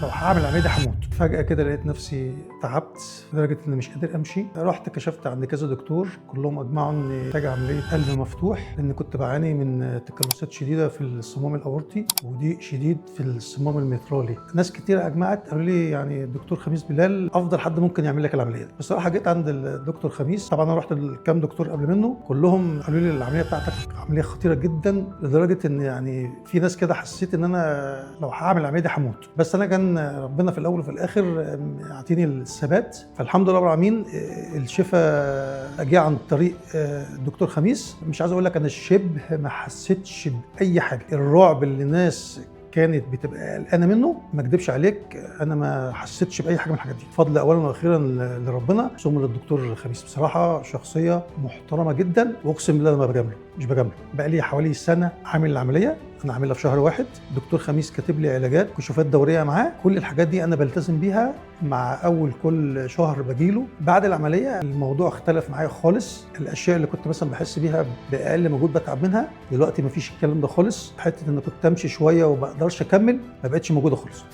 لو هاعمل عملية هموت. فجأة كده لقيت نفسي تعبت لدرجة إني مش قادر أمشي. رحت كشفت عند كذا دكتور، كلهم أجمعوا إني محتاج عملية قلب مفتوح، لأن كنت بعاني من تكلسات شديدة في الصمام الأورطي وضيق شديد في الصمام المترالي. ناس كتير أجمعت قالوا لي يعني الدكتور خميس بلال أفضل حد ممكن يعمل لك العملية دي. بصراحة جيت عند الدكتور خميس، طبعا أنا رحت لكام دكتور قبل منه، كلهم قالوا لي العملية بتاعتك عملية خطيرة جدا، لدرجة إن يعني في ناس كده حسيت إن أنا لو هعمل العملية دي هموت. بس أنا كان ربنا في الاول وفي الاخر يعطيني الثبات، فالحمد لله رب العالمين. الشفاء جه عن طريق الدكتور خميس. مش عايز اقول لك انا شبه ما حسيتش باي حاجه. الرعب اللي الناس كانت بتبقى قلقانه منه، ما اكذبش عليك انا ما حسيتش باي حاجه من الحاجات دي، فضل اولا واخيرا لربنا ثم للدكتور خميس. بصراحه شخصيه محترمه جدا، واقسم بالله انا ما بجامله، مش بجامله. بقى لي حوالي سنه عامل العمليه، انا عاملها في شهر واحد. دكتور خميس كاتب لي علاجات، كشوفات دوريه معاه، كل الحاجات دي انا بلتزم بيها مع اول كل شهر بجيله. بعد العمليه الموضوع اختلف معايا خالص. الاشياء اللي كنت مثلا بحس بيها باقل مجهود بتعب منها، دلوقتي مفيش الكلام ده خالص. حته ان كنت امشي شويه وما اقدرش اكمل ما بقتش موجوده خالص.